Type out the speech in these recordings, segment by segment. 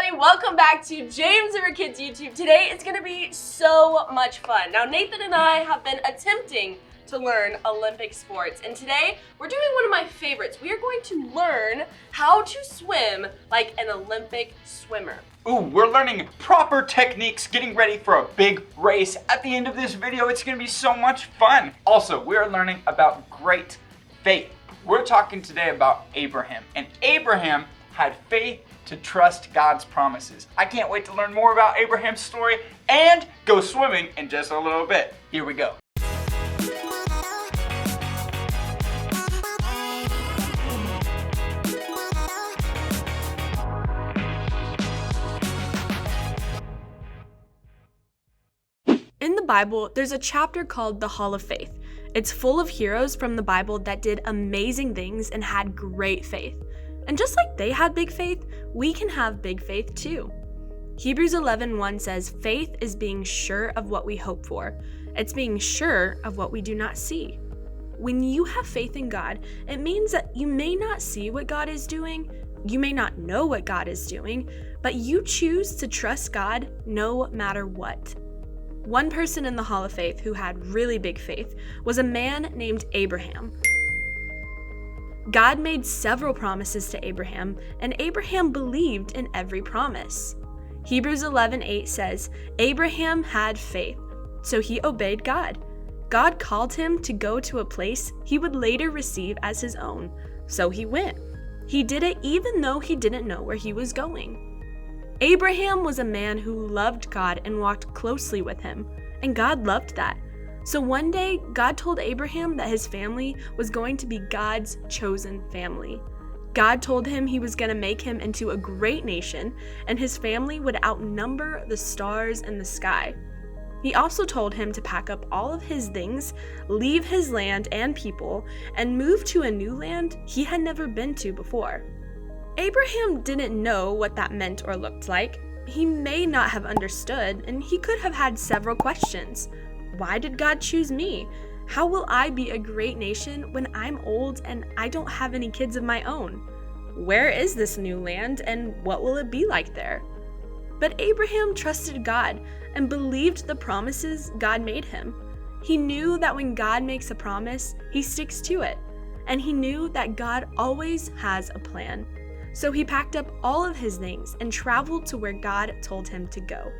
everybody, welcome back to James and Her Kids YouTube. Today it's going to be so much fun. Now Nathan and I have been attempting to learn Olympic sports, and today we're doing one of my favorites. We are going to learn how to swim like an Olympic swimmer. Ooh, we're learning proper techniques, getting ready for a big race. At the end of this video, it's gonna be so much fun. Also, we're learning about great faith. We're talking today about Abraham, and Abraham had faith to trust God's promises. I can't wait to learn more about Abraham's story and go swimming in just a little bit. Here we go. In the Bible, there's a chapter called the Hall of Faith. It's full of heroes from the Bible that did amazing things and had great faith. And just like they had big faith, we can have big faith too. Hebrews 11:1 says, "Faith is being sure of what we hope for. It's being sure of what we do not see." When you have faith in God, it means that you may not see what God is doing, you may not know what God is doing, but you choose to trust God no matter what. One person in the Hall of Faith who had really big faith was a man named Abraham. God made several promises to Abraham, and Abraham believed in every promise. Hebrews 11:8 says, "Abraham had faith, so he obeyed God. God called him to go to a place he would later receive as his own, so he went. He did it even though he didn't know where he was going." Abraham was a man who loved God and walked closely with him, and God loved that. So one day, God told Abraham that his family was going to be God's chosen family. God told him he was going to make him into a great nation, and his family would outnumber the stars in the sky. He also told him to pack up all of his things, leave his land and people, and move to a new land he had never been to before. Abraham didn't know what that meant or looked like. He may not have understood, and he could have had several questions. Why did God choose me? How will I be a great nation when I'm old and I don't have any kids of my own? Where is this new land, and what will it be like there? But Abraham trusted God and believed the promises God made him. He knew that when God makes a promise, he sticks to it, and he knew that God always has a plan. So he packed up all of his things and traveled to where God told him to go.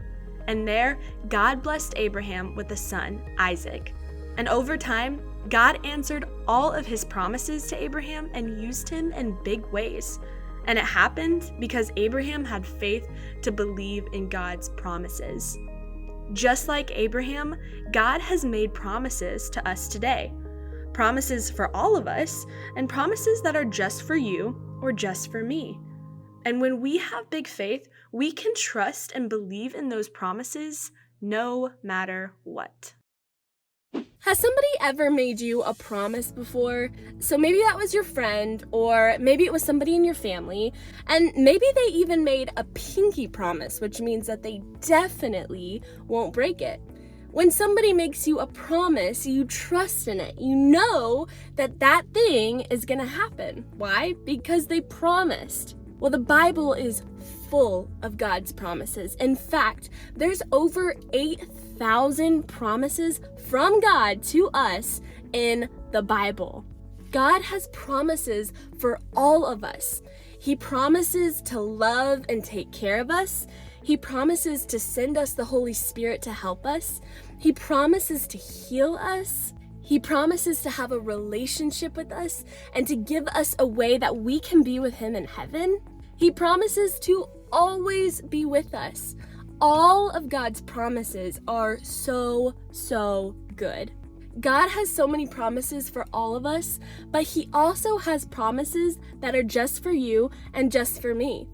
And there, God blessed Abraham with a son, Isaac. And over time, God answered all of his promises to Abraham and used him in big ways. And it happened because Abraham had faith to believe in God's promises. Just like Abraham, God has made promises to us today. Promises for all of us, and promises that are just for you or just for me. And when we have big faith, we can trust and believe in those promises no matter what. Has somebody ever made you a promise before? So maybe that was your friend, or maybe it was somebody in your family, and maybe they even made a pinky promise, which means that they definitely won't break it. When somebody makes you a promise, you trust in it. You know that that thing is gonna happen. Why? Because they promised. Well, the Bible is full of God's promises. In fact, there's over 8,000 promises from God to us in the Bible. God has promises for all of us. He promises to love and take care of us. He promises to send us the Holy Spirit to help us. He promises to heal us. He promises to have a relationship with us and to give us a way that we can be with Him in heaven. He promises to always be with us. All of God's promises are so good. God has so many promises for all of us, but He also has promises that are just for you and just for me.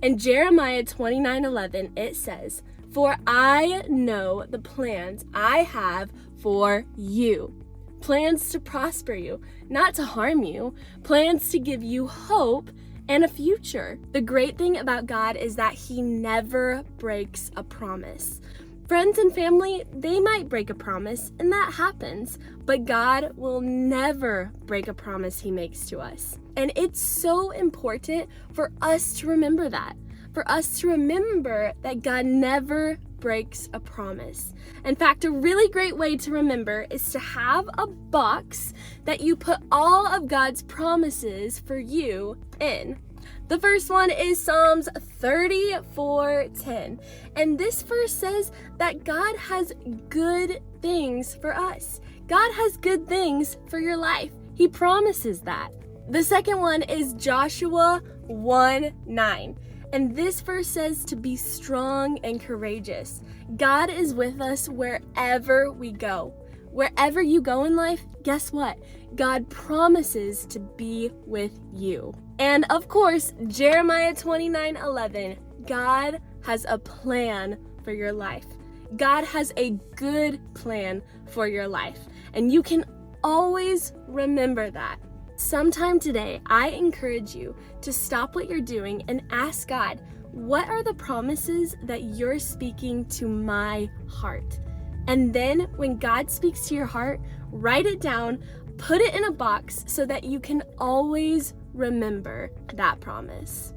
In Jeremiah 29:11, it says, "For I know the plans I have for you. Plans to prosper you, not to harm you. Plans to give you hope and a future." The great thing about God is that He never breaks a promise. Friends and family, they might break a promise, and that happens, but God will never break a promise He makes to us. And it's so important for us to remember that. for us to remember that God never breaks a promise. In fact, a really great way to remember is to have a box that you put all of God's promises for you in. The first one is Psalms 34:10. And this verse says that God has good things for us. God has good things for your life. He promises that. The second one is Joshua 1:9. And this verse says to be strong and courageous. God is with us wherever we go. Wherever you go in life, guess what? God promises to be with you. And of course, Jeremiah 29:11. God has a plan for your life. God has a good plan for your life. And you can always remember that. Sometime today, I encourage you to stop what you're doing and ask God, what are the promises that you're speaking to my heart? And then when God speaks to your heart, write it down, put it in a box so that you can always remember that promise.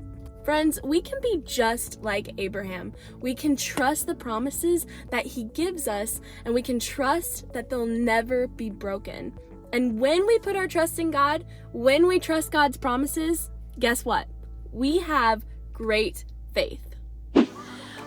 Friends, we can be just like Abraham. We can trust the promises that he gives us, and we can trust that they'll never be broken. And when we put our trust in God, when we trust God's promises, guess what? We have great faith.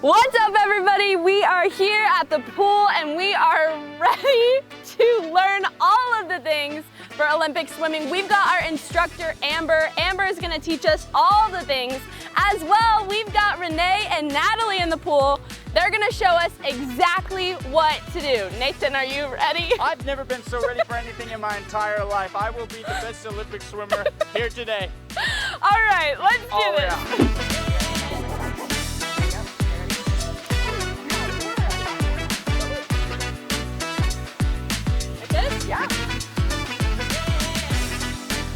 What's up, everybody? We are here at the pool and we are ready to learn all of the things for Olympic swimming. We've got our instructor, Amber. Amber is gonna teach us all the things. As well, we've got Renee and Natalie in the pool. They're gonna show us exactly what to do. Nathan, are you ready? I've never been so ready for anything in my entire life. I will be the best Olympic swimmer here today. All right, let's do this. Yeah. Yeah.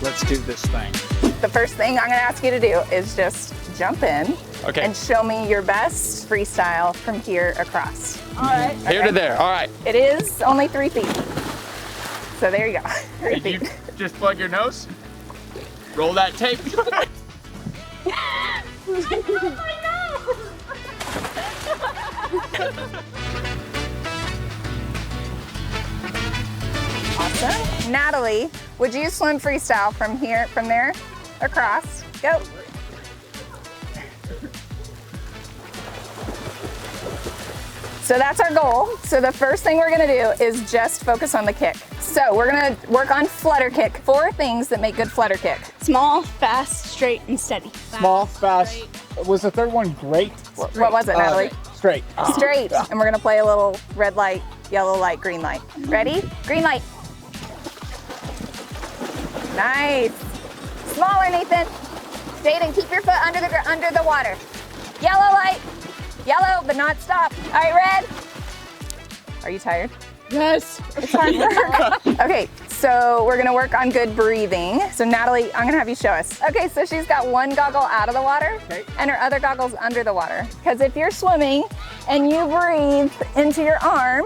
Let's do this thing. The first thing I'm gonna ask you to do is just jump in and show me your best freestyle from here across. All right. Here to there, all right. It is only 3 feet. So there you go, 3 Did you feet. just plug your nose? Roll that tape. Awesome. Natalie, would you swim freestyle from there, across? Go. So that's our goal. So the first thing we're gonna do is just focus on the kick. So we're gonna work on flutter kick. 4 things that make good flutter kick. Small, fast, straight, and steady. Small, fast. Was the third one great? What was it, Natalie? Straight. Straight. And we're gonna play a little red light, yellow light, green light. Ready? Green light. Nice. Smaller, Nathan. Jadyn, keep your foot under the water. Yellow light. Yellow, but not stop. All right, red. Are you tired? Yes. It's hard work. Okay, so we're gonna work on good breathing. So Natalie, I'm gonna have you show us. Okay, so she's got one goggle out of the water and her other goggle's under the water. Because if you're swimming and you breathe into your arm,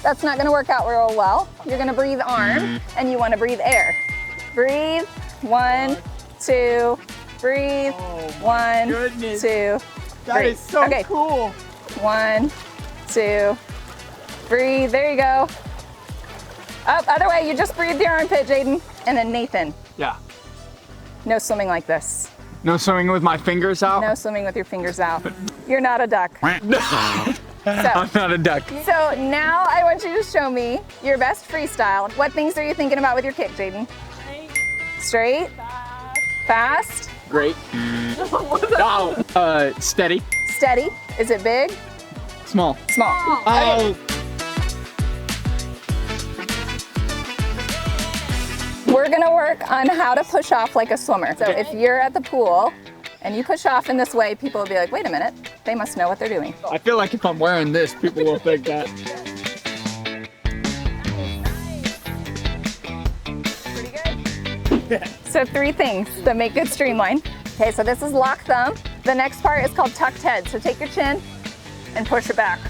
that's not gonna work out real well. You're gonna breathe arm and you wanna breathe air. Breathe, 1, 2, breathe, 1, 2, That is so cool. 1, 2, breathe, there you go. Up, other way, you just breathe your armpit, Jadyn. And then Nathan, Yeah. no swimming like this. No swimming with my fingers out? No swimming with your fingers out. You're not a duck. I'm not a duck. So now I want you to show me your best freestyle. What things are you thinking about with your kick, Jadyn? Straight? Fast? Great. Steady. Steady? Is it big? Small. Small. Oh. We're gonna work on how to push off like a swimmer. So if you're at the pool and you push off in this way, people will be like, wait a minute, they must know what they're doing. I feel like if I'm wearing this, people will think that. Pretty good. So 3 things that make good streamline. Okay, so this is lock thumb. The next part is called tucked head. So take your chin and push it back.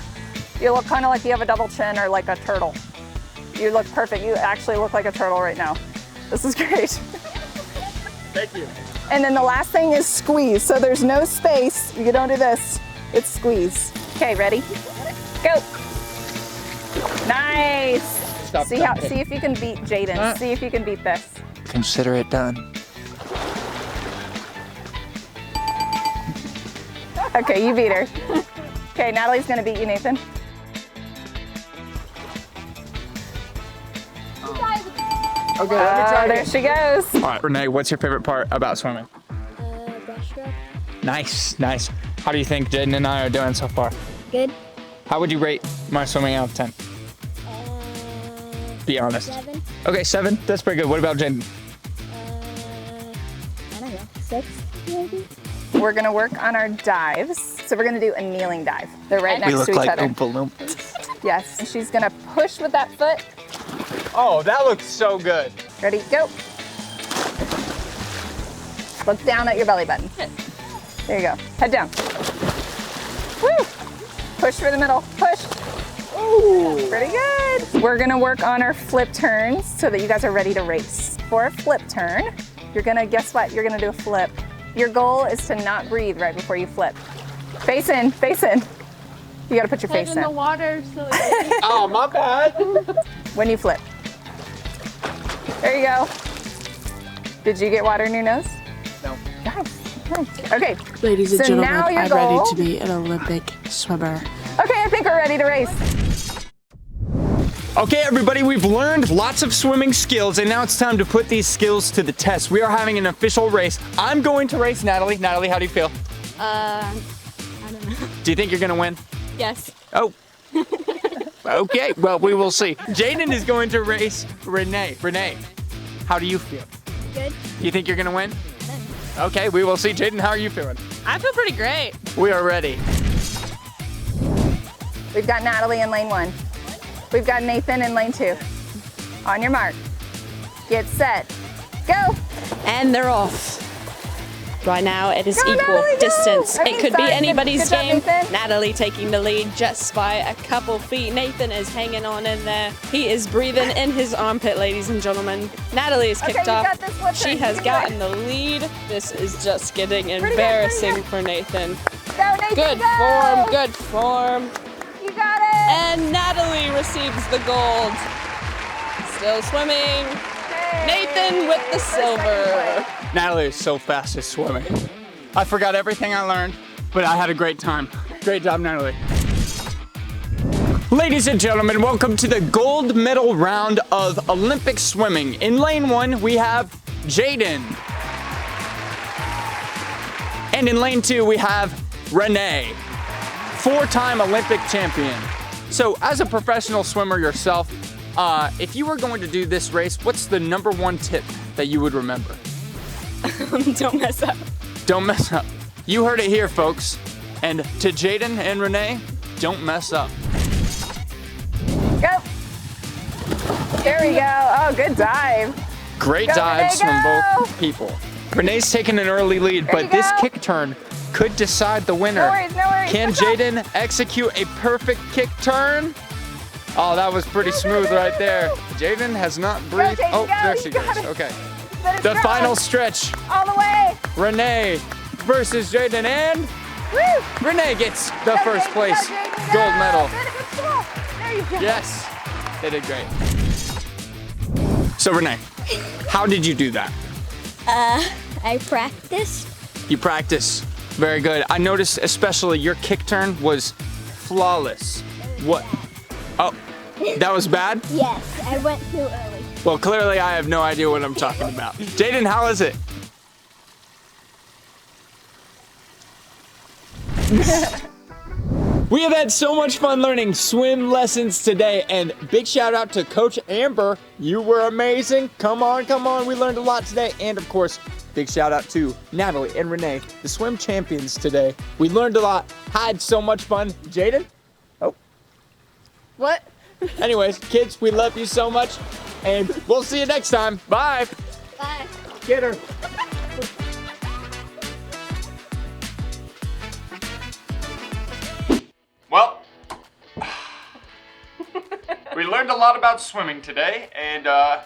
You look kind of like you have a double chin or like a turtle. You look perfect. You actually look like a turtle right now. This is great. Thank you. And then the last thing is squeeze. So there's no space this. You don't do this. It's squeeze. Okay, ready? Go. Nice. Stop See if you can beat Jadyn. See if you can beat this. Consider it done. Okay, you beat her. Okay, Natalie's gonna beat you, Nathan. Okay, let me try There she goes. All right, Renee, what's your favorite part about swimming? Breaststroke. Nice, nice. How do you think Jadyn and I are doing so far? Good. How would you rate my swimming out of 10? Be honest. 7. Okay, 7. That's pretty good. What about Jadyn? I don't know. 6 maybe. We're gonna work on our dives. So we're gonna do a kneeling dive. They're right next to each other. Oompa Loompas. Yes, and she's gonna push with that foot. Oh, that looks so good. Ready, go. Look down at your belly button. There you go. Head down. Woo! Push for the middle. Push. Ooh, pretty good. We're gonna work on our flip turns so that you guys are ready to race. For a flip turn, you're gonna, guess what? You're gonna do a flip. Your goal is to not breathe right before you flip. Face in, face in. You gotta put your face in. the water so Oh, my bad. When you flip. There you go. Did you get water in your nose? No. Nice, nice. Okay, Ladies and so gentlemen, now your I'm goal. ready to be an Olympic swimmer. Okay, I think we're ready to race. Okay, everybody, we've learned lots of swimming skills, and now it's time to put these skills to the test. We are having an official race. I'm going to race Natalie. Natalie, how do you feel? I don't know. Do you think you're gonna win? Yes. Oh. Okay, well, we will see. Jadyn is going to race Renee. Renee, how do you feel? Good. You think you're gonna win? Okay, we will see. Jadyn, how are you feeling? I feel pretty great. We are ready. We've got Natalie in lane 1. We've got Nathan in lane 2. On your mark. Get set. Go. And they're off. Right now it is Go, equal Natalie, go! distance. Okay, It could sorry. be anybody's Good job, game. Nathan. Natalie taking the lead just by a couple feet. Nathan is hanging on in there. He is breathing in his armpit, ladies and gentlemen. Natalie is kicked Okay, you off. got this flip She turn. has You gotten the lead. This is just getting good, embarrassing pretty for Nathan. Go, Nathan, Good go. form, good form. You got it. And Natalie receives the gold. Still swimming. Hey. Nathan with the First, second silver. place. Natalie is so fast at swimming. I forgot everything I learned, but I had a great time. Great job, Natalie. Ladies and gentlemen, welcome to the gold medal round of Olympic swimming. In lane 1, we have Jadyn. And in lane 2, we have Renee, 4-time Olympic champion. So as a professional swimmer yourself, if you were going to do this race, what's the #1 tip that you would remember? Don't mess up. Don't mess up. You heard it here, folks. And to Jadyn and Renee, don't mess up. Go. There we go. Oh, good dive. Great Go, dives Renee, from go. both people. Renee's taking an early lead, There you but this go. kick turn could decide the winner. No worries, no worries. Can Good job. Jadyn execute a perfect kick turn? Oh, that was pretty smooth right there. Jadyn has not breathed. Jadyn, Oh, go. there You she got goes. it. Okay. Let it The go. final stretch. All the way. Renee versus Jadyn, and Woo. Renee gets the Go, first Jadyn, place go, Jadyn, gold go. medal. Good, good job. There you go. Yes, they did great. So Renee, how did you do that? I practiced. You practice. Very good. I noticed especially your kick turn was flawless. What? Oh, that was bad? Yes, I went too early. Well, clearly I have no idea what I'm talking about. Jadyn, how is it? We have had so much fun learning swim lessons today, and big shout out to Coach Amber. You were amazing. Come on, come on. We learned a lot today. And of course, big shout out to Natalie and Renee, the swim champions today. We learned a lot, had so much fun. Jadyn? Oh. What? Anyways, kids, we love you so much, and we'll see you next time. Bye. Bye. Get her. Well, we learned a lot about swimming today, and I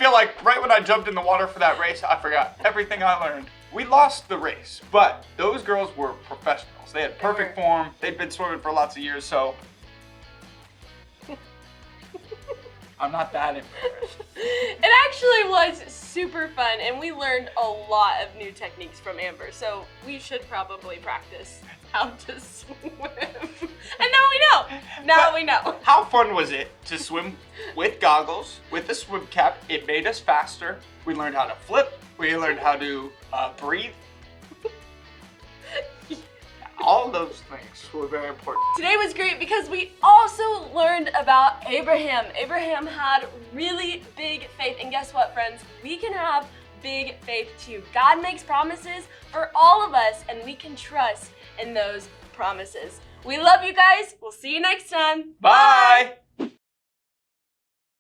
feel like right when I jumped in the water for that race, I forgot everything I learned. We lost the race, but those girls were professionals. They had perfect form. They'd been swimming for lots of years, so I'm not that embarrassed. It actually was super fun, and we learned a lot of new techniques from Amber, so we should probably practice how to swim. And now we know. Now we know. How fun was it to swim with goggles, with a swim cap? It made us faster. We learned how to flip. We learned how to breathe. All those things were very important. Today was great because we also learned about Abraham. Abraham had really big faith, and guess what, friends? We can have big faith too. God makes promises for all of us, and we can trust in those promises. We love you guys. We'll see you next time. Bye.